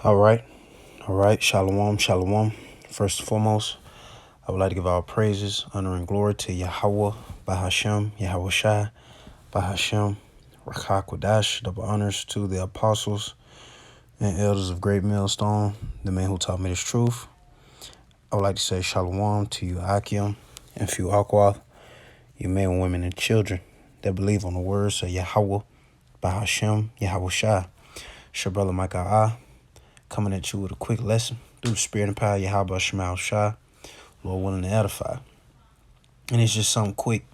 All right. All right. Shalom. Shalom. First and foremost, I would like to give our praises, honor, and glory to Yahweh, Bahashem, Yahweh Shai, Bahashem, Rakha Kodash. Double honors to the apostles and elders of Great Millstone, the man who taught me this truth. I would like to say Shalom to you, Akim, and few Akwath, you men, women, and children that believe on the words of Yahweh, Bahashem, Yahweh Shai. It's your brother Micah Ah, coming at you with a quick lesson through the spirit and power of Yahweh Shemal Shai, Lord willing to edify. And it's just something quick,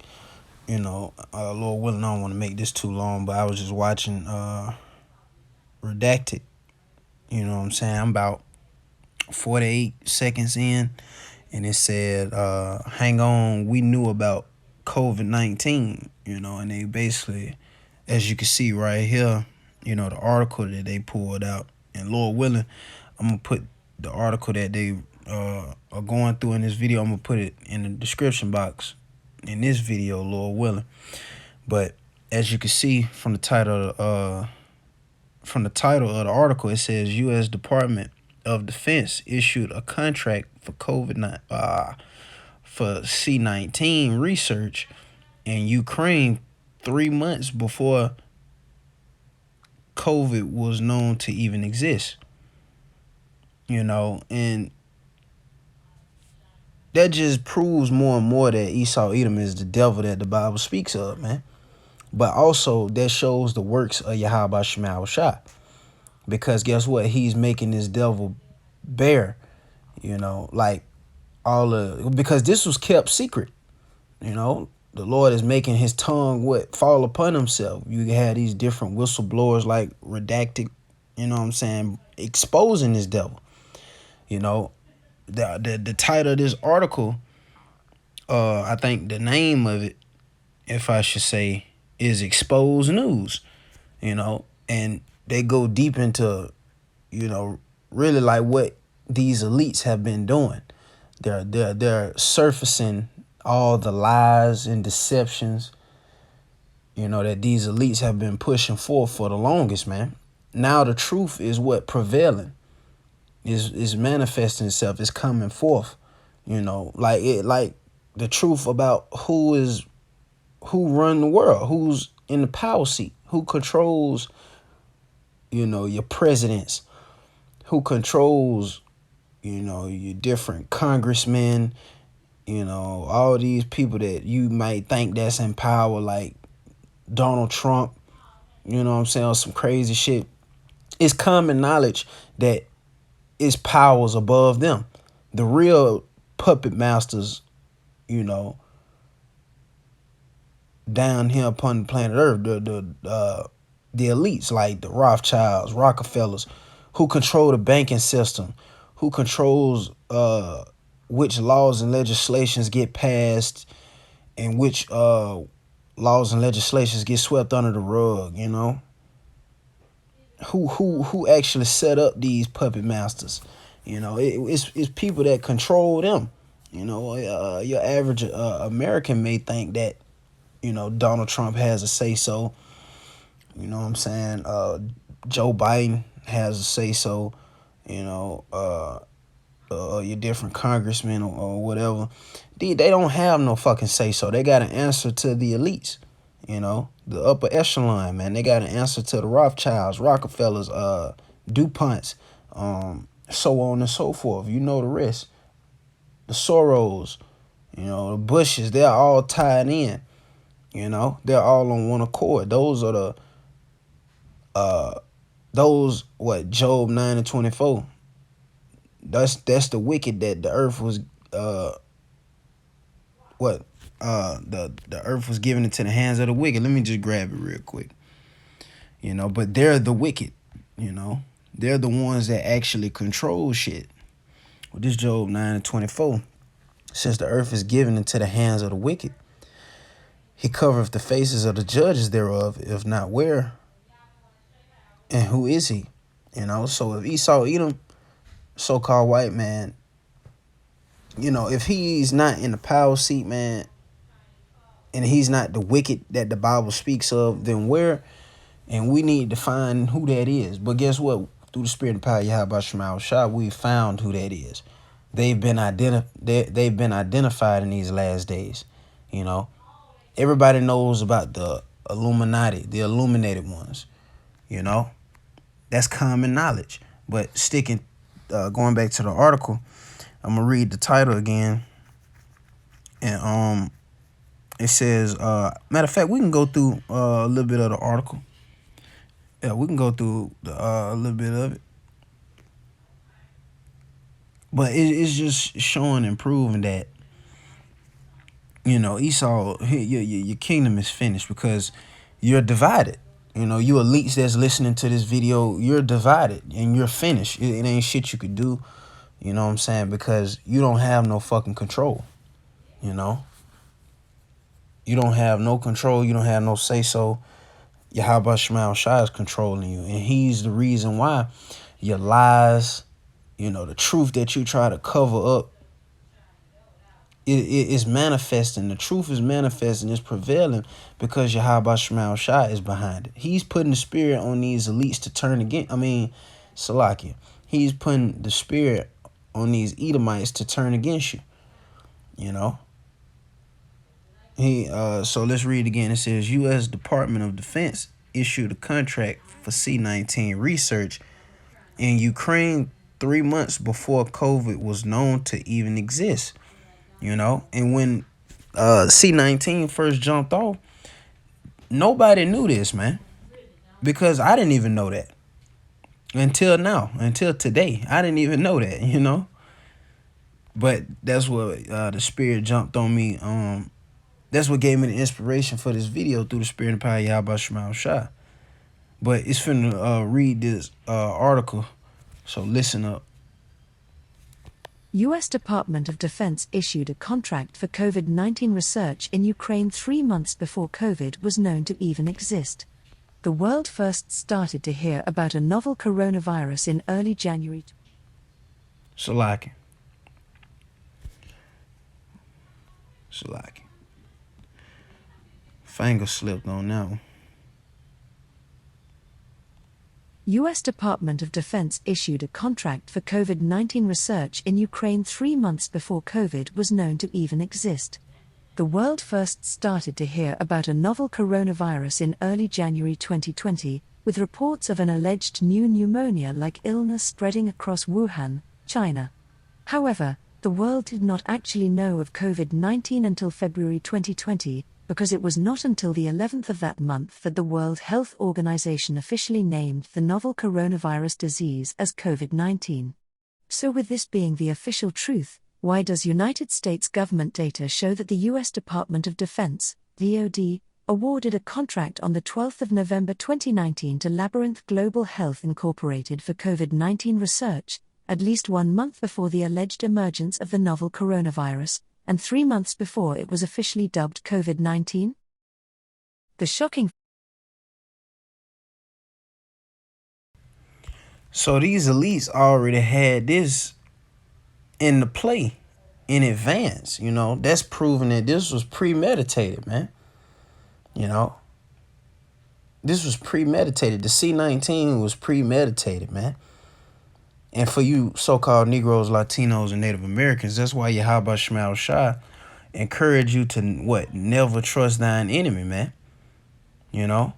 Lord willing, I don't want to make this too long, but I was just watching Redacted. You know what I'm saying? I'm about 48 seconds in, and it said, hang on, we knew about COVID-19, and they basically, as you can see right here, the article that they pulled out, and Lord willing, I'm going to put the article that they are going through in this video, I'm going to put it in the description box in this video, Lord willing. But as you can see from the title of the article, it says U.S. Department of Defense issued a contract for for C-19 research in Ukraine 3 months before COVID was known to even exist. And that just proves more and more that Esau Edom is the devil that the Bible speaks of, man. But also that shows the works of Yahweh Shemal Shai. Because guess what? He's making this devil bear, because this was kept secret. The Lord is making his tongue fall upon himself. You had these different whistleblowers like Redacted, exposing this devil. The title of this article, I think the name of it, if I should say, is Exposed News, and they go deep into, really like what these elites have been doing. They're surfacing all the lies and deceptions, that these elites have been pushing forth for the longest, man. Now the truth is what prevailing. Is manifesting itself, is coming forth, like the truth about who run the world, who's in the power seat, who controls, your presidents, who controls, your different congressmen, all these people that you might think that's in power, like Donald Trump, or some crazy shit. It's common knowledge that it's powers above them. The real puppet masters, down here upon the planet Earth, the elites like the Rothschilds, Rockefellers, who control the banking system, who controls which laws and legislations get passed and which laws and legislations get swept under the rug, who actually set up these puppet masters. It's people that control them. Your average American may think that, Donald Trump has a say-so. Joe Biden has a say-so. Your different congressmen or whatever. They don't have no fucking say-so. They got an answer to the elites. The upper echelon, man. They got an answer to the Rothschilds, Rockefellers, DuPonts, so on and so forth. You know the rest. The Soros, the Bushes, they're all tied in. They're all on one accord. Those are Job 9:24. That's the wicked that the earth was the earth was given into the hands of the wicked. Let me just grab it real quick. But they're the wicked, they're the ones that actually control shit. Well, this Job 9:24, since the earth is given into the hands of the wicked, he covereth the faces of the judges thereof, if not where. And who is he? So if Esau Edom, so-called white man, if he's not in the power seat, man, and he's not the wicked that the Bible speaks of, then where? And we need to find who that is. But guess what? through the spirit and power of Yahweh Shema Shah, we found who that is. They've been identified in these last days. You know, everybody knows about the Illuminati, the illuminated ones. You know, that's common knowledge. But going back to the article, I'm gonna read the title again, and it says, matter of fact, we can go through a little bit of the article. Yeah, we can go through a little bit of it. But it's just showing and proving that, you know, Esau, your kingdom is finished because you're divided. You know, you elites that's listening to this video, you're divided and you're finished. It ain't shit you could do, you know what I'm saying? Because you don't have no fucking control, you know? You don't have no control. You don't have no say-so. Yahweh Shema Shai is controlling you. And he's the reason why your lies, you know, the truth that you try to cover up, it is manifesting. The truth is manifesting. It's prevailing because Yahweh Shema Shai is behind it. He's putting the spirit on these elites to turn against. Salakia. He's putting the spirit on these Edomites to turn against you. You know? So let's read again. It says, U.S. Department of Defense issued a contract for C-19 research in Ukraine 3 months before COVID was known to even exist. You know, and when C-19 first jumped off, nobody knew this, man, because I didn't even know that until now, until today. I didn't even know that, you know. But that's what the spirit jumped on me. That's what gave me the inspiration for this video through the spirit and power of Yahweh Shema Shah. But it's finna read this article, so listen up. U.S. Department of Defense issued a contract for COVID-19 research in Ukraine 3 months before COVID was known to even exist. The world first started to hear about a novel coronavirus in early January. Salaki. Finger slipped on that one. U.S. Department of Defense issued a contract for COVID-19 research in Ukraine 3 months before COVID was known to even exist. The world first started to hear about a novel coronavirus in early January 2020, with reports of an alleged new pneumonia-like illness spreading across Wuhan, China. However, the world did not actually know of COVID-19 until February 2020, because it was not until the 11th of that month that the World Health Organization officially named the novel coronavirus disease as COVID-19. So with this being the official truth, why does United States government data show that the U.S. Department of Defense, DoD, awarded a contract on the 12th of November 2019 to Labyrinth Global Health Incorporated for COVID-19 research, at least 1 month before the alleged emergence of the novel coronavirus, and 3 months before it was officially dubbed COVID-19? The shocking. So these elites already had this in the play in advance, you know. That's proving that this was premeditated, man. You know, this was premeditated. The C-19 was premeditated, man. And for you so-called Negroes, Latinos, and Native Americans, that's why Yahweh Shema Shah encourage you to never trust thine enemy, man. You know,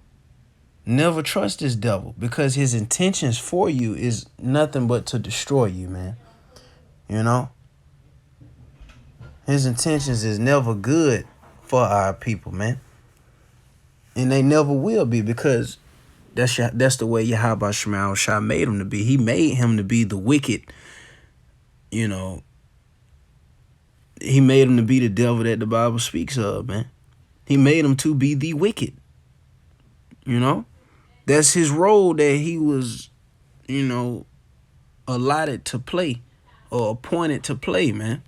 never trust this devil, because his intentions for you is nothing but to destroy you, man. You know, his intentions is never good for our people, man. And they never will be, because that's the way Yahweh Shema Shah made him to be. He made him to be the wicked, you know. He made him to be the devil that the Bible speaks of, man. He made him to be the wicked. You know, that's his role that he was, you know, allotted to play or appointed to play, man.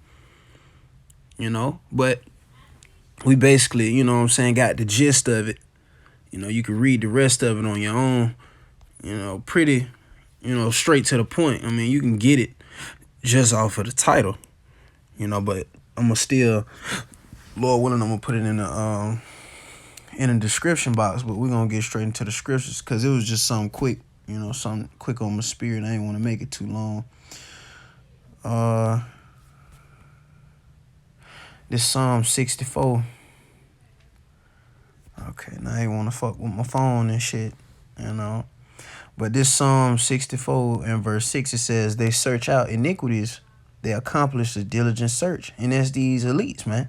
You know, but we basically, you know what I'm saying, got the gist of it. You know, you can read the rest of it on your own, you know, pretty, you know, straight to the point. I mean, you can get it just off of the title, you know, but I'm going to still, Lord willing, I'm going to put it in the description box, but we're going to get straight into the scriptures because it was just something quick You know, something quick on my spirit. I ain't want to make it too long. Uh, this Psalm 64. Okay, now I ain't want to fuck with my phone and shit, you know. But this Psalm 64 and verse 6, it says, they search out iniquities. They accomplish a diligent search. And that's these elites, man.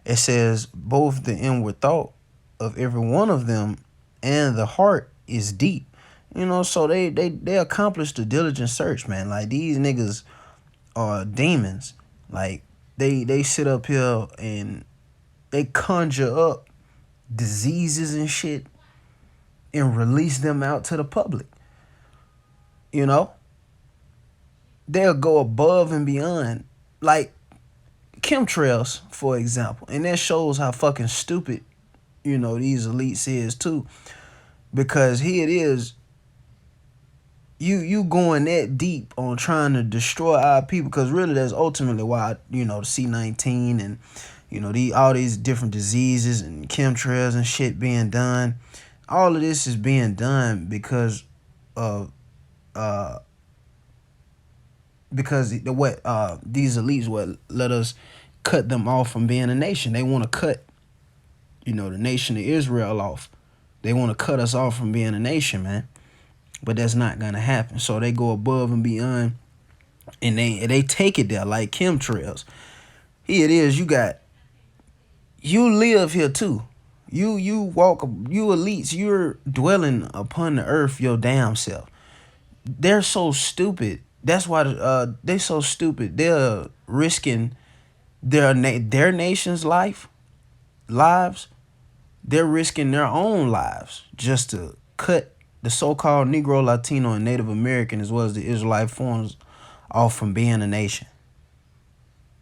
It says, both the inward thought of every one of them and the heart is deep. You know, so they accomplished a diligent search, man. Like, these niggas are demons. Like, they sit up here and they conjure up diseases and shit and release them out to the public. You know, they'll go above and beyond, like chemtrails, for example. And that shows how fucking stupid, you know, these elites is too. Because here it is, you going that deep on trying to destroy our people, because really that's ultimately why, you know, the C-19 and, you know, all these different diseases and chemtrails and shit being done. All of this is being done because of these elites what let us cut them off from being a nation. They want to cut, you know, the nation of Israel off. They want to cut us off from being a nation, man. But that's not gonna happen. So they go above and beyond, and they take it there like chemtrails. Here it is. You live here too. You walk. You elites. You're dwelling upon the earth your damn self. They're so stupid. That's why they so stupid. They're risking their nation's lives. They're risking their own lives just to cut the so-called Negro, Latino, and Native American, as well as the Israelite forms, off from being a nation.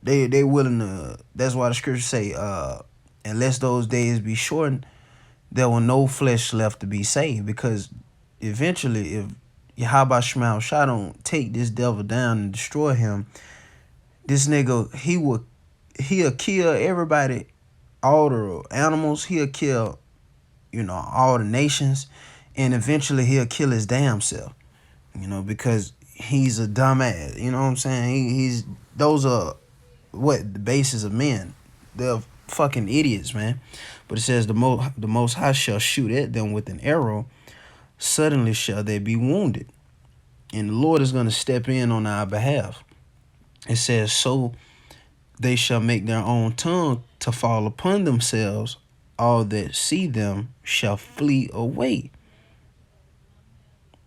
They willing to. That's why the scriptures say, unless those days be shortened, there will no flesh left to be saved. Because eventually, if Yahweh Shema Shai don't take this devil down and destroy him, this nigga, he'll kill everybody, all the animals. He'll kill, you know, all the nations, and eventually he'll kill his damn self. You know, because he's a dumbass. You know what I'm saying? He's those are what the basis of men. They're fucking idiots, man. But it says the Most High shall shoot at them with an arrow. Suddenly shall they be wounded, and the Lord is going to step in on our behalf. It says, so they shall make their own tongue to fall upon themselves. All that see them shall flee away.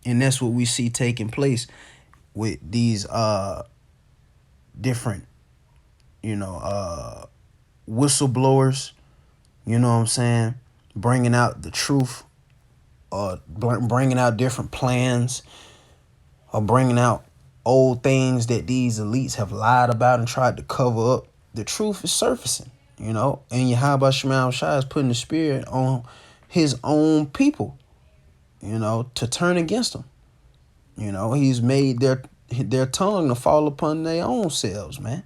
And that's what we see taking place with these different, you know, whistleblowers, you know what I'm saying, bringing out the truth, bringing out different plans, or bringing out old things that these elites have lied about and tried to cover up. The truth is surfacing, you know, and Yahweh Shema Shai is putting the spirit on his own people, you know, to turn against them. You know, he's made their tongue to fall upon their own selves, man.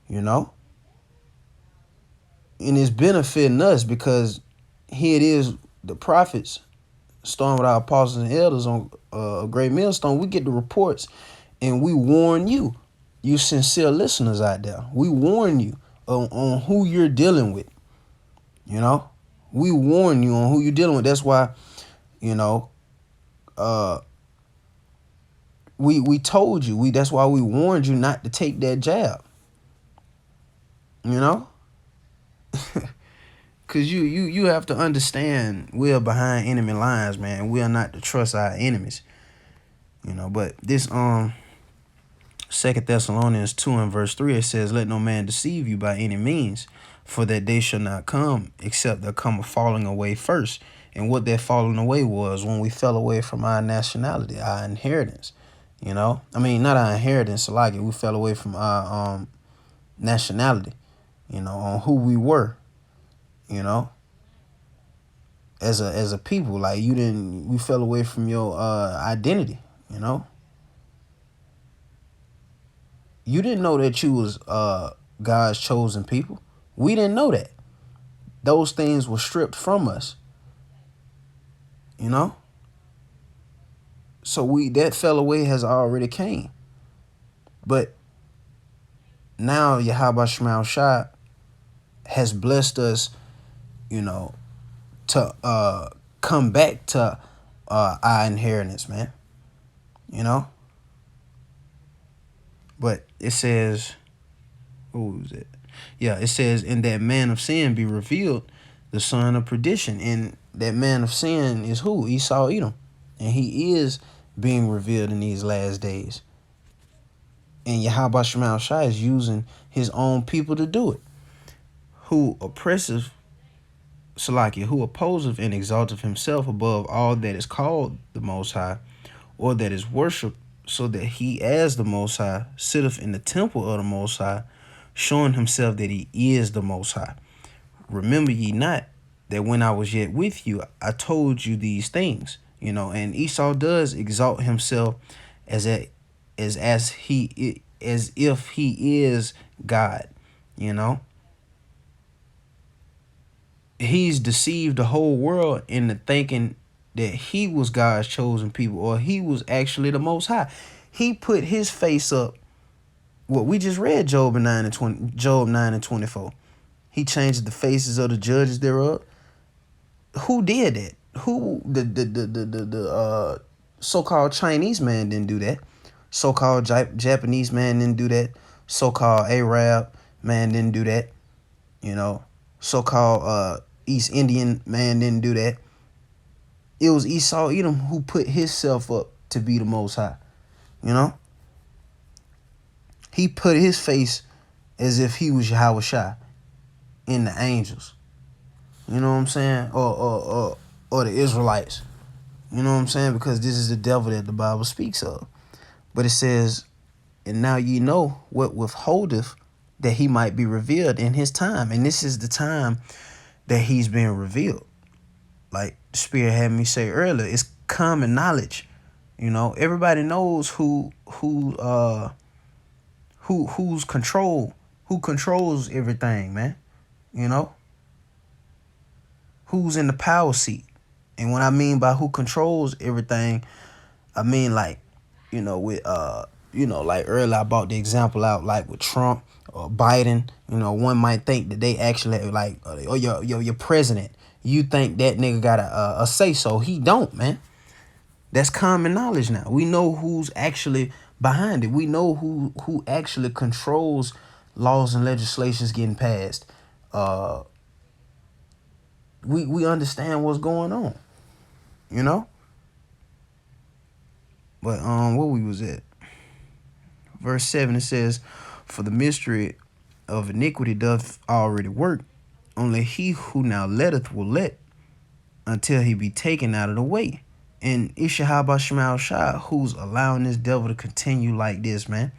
You know, and it's benefiting us because here it is, the prophets, starting with our apostles and elders on a great millstone. We get the reports, and we warn you, you sincere listeners out there. We warn you on who you're dealing with. You know, we warn you on who you're dealing with. That's why, you know, we told you. That's why we warned you not to take that jab. You know, cause you have to understand we are behind enemy lines, man. We are not to trust our enemies. You know, but this 2 Thessalonians 2 and verse 3, it says, let no man deceive you by any means, for that day shall not come, except there come a falling away first. And what that falling away was when we fell away from our nationality, our inheritance. You know, I mean, not our inheritance, like we fell away from our nationality, you know, on who we were, you know, as a people. Like we fell away from your identity, you know. You didn't know that you was God's chosen people. We didn't know that. Those things were stripped from us, you know. So that fell away has already came. But now Yahweh Shema Shai has blessed us, you know, to come back to our inheritance, man. You know? But it says, who was it? Yeah, it says, in that man of sin be revealed the son of perdition. And that man of sin is who? Esau Edom. And he is being revealed in these last days. And Yahweh Shema Shai is using his own people to do it. Who oppressive, Salakia, who opposeth and exalteth himself above all that is called the Most High, or that is worshipped, so that he as the Most High sitteth in the temple of the Most High, showing himself that he is the Most High. Remember ye not that when I was yet with you, I told you these things, you know. And Esau does exalt himself as if he is God, you know. He's deceived the whole world into thinking that he was God's chosen people, or he was actually the Most High. He put his face up. What we just read, Job 9 and 24. He changed the faces of the judges thereof. Who did that? Who the so-called Chinese man didn't do that. So-called Japanese man didn't do that. So-called Arab man didn't do that. You know, so-called East Indian man didn't do that. It was Esau Edom who put himself up to be the Most High. You know, he put his face as if he was Yahweh Shai in the angels. You know what I'm saying? Or the Israelites. You know what I'm saying? Because this is the devil that the Bible speaks of. But it says, and now ye know what withholdeth that he might be revealed in his time. And this is the time that he's being revealed. Like the Spirit had me say earlier, it's common knowledge. You know, everybody knows who controls everything, man. You know, who's in the power seat. And what I mean by who controls everything, I mean like, you know, with like earlier I brought the example out, like with Trump or Biden. You know, one might think that they actually like, oh, your president. You think that nigga got a say so? He don't, man. That's common knowledge now. We know who's actually behind it. We know who actually controls laws and legislations getting passed. We understand what's going on, you know. But where we was at, verse 7, it says, for the mystery of iniquity doth already work, only he who now letteth will let until he be taken out of the way. And Ishahaba Shemal Shah, who's allowing this devil to continue like this, man.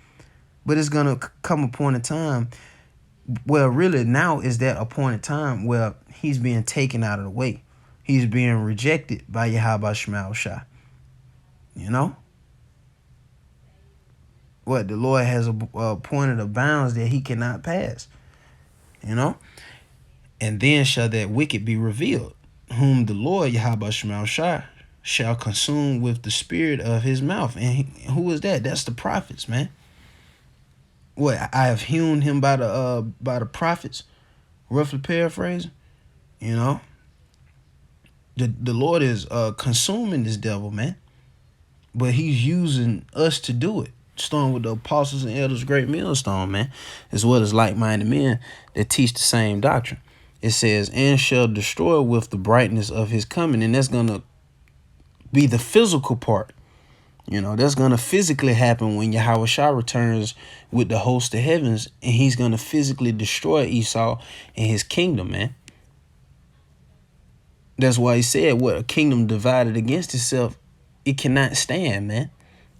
But it's gonna come a point in time, well, really now is that a point in time where he's being taken out of the way. He's being rejected by Yahweh Shemal Shah. You know? What? The Lord has appointed a bounds that he cannot pass. You know? And then shall that wicked be revealed, whom the Lord Yahweh Shemal Shah shall consume with the spirit of his mouth. And who is that? That's the prophets, man. What? I have hewn him by the prophets, roughly paraphrasing. You know? The Lord is consuming this devil, man. But he's using us to do it. Starting with the apostles and elders, great millstone, man. As well as like-minded men that teach the same doctrine. It says, and shall destroy with the brightness of his coming. And that's going to be the physical part. You know, that's going to physically happen when Yahweh Shah returns with the host of heavens. And he's going to physically destroy Esau and his kingdom, man. That's why he said, what, a kingdom divided against itself, it cannot stand, man.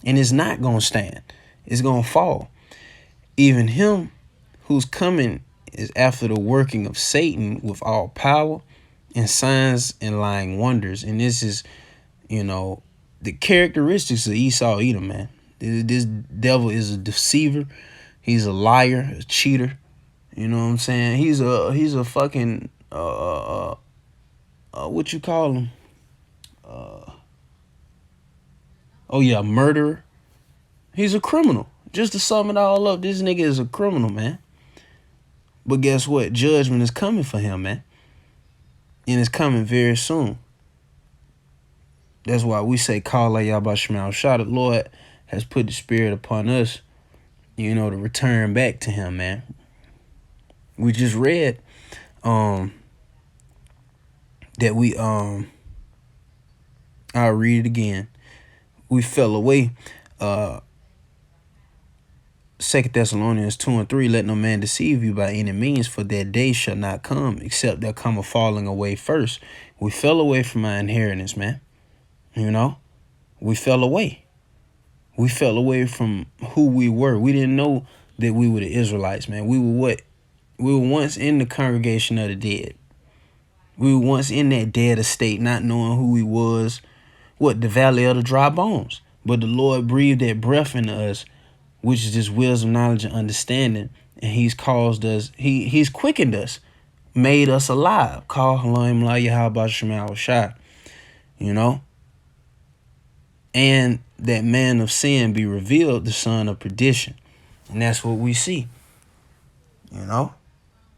And it's not going to stand. It's going to fall. Even him who's coming is after the working of Satan with all power and signs and lying wonders. And this is, you know, the characteristics of Esau Edom, man. This devil is a deceiver. He's a liar, a cheater. You know what I'm saying? He's a fucking, what you call him? Oh yeah, murderer. He's a criminal. Just to sum it all up, this nigga is a criminal, man. But guess what? Judgment is coming for him, man. And it's coming very soon. That's why we say, call out Yahweh Shema Shah. The Lord has put the spirit upon us, to return back to him, man. We just read that I'll read it again. We fell away. 2 Thessalonians 2:3, let no man deceive you by any means, for that day shall not come, except there come a falling away first. We fell away from our inheritance, man. We fell away. We fell away from who we were. We didn't know that we were the Israelites, man. We were what? We were once in the congregation of the dead. We were once in that dead estate, not knowing who we was. What? The valley of the dry bones. But the Lord breathed that breath into us, which is just wisdom, knowledge, and understanding. And he's caused us, he's quickened us, made us alive. Call Halim La Yahweh Shema Shah. And that man of sin be revealed, the son of perdition. And that's what we see. Now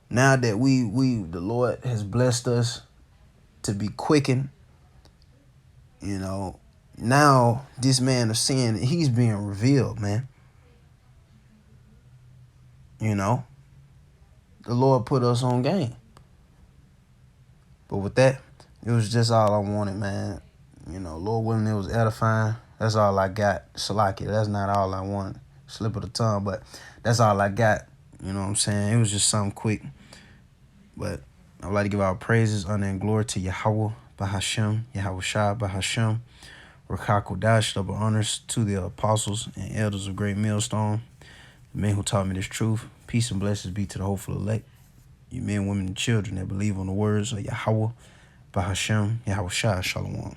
that the Lord has blessed us to be quickened, now this man of sin, he's being revealed, man. The Lord put us on game. But with that, it was just all I wanted, man. Lord willing, it was edifying. That's all I got. Salaki, that's not all I wanted. Slip of the tongue, but that's all I got. You know what I'm saying? It was just something quick. But I would like to give our praises, honor, and glory to Yahweh, Bahashem, Yahweh Shah, Bahashem, Rakakodash, double honors to the apostles and elders of Great Millstone, the men who taught me this truth. Peace and blessings be to the hopeful elect, you men, women, and children that believe on the words of Yahweh, Bahashem, Yahweh Shah, Shalom.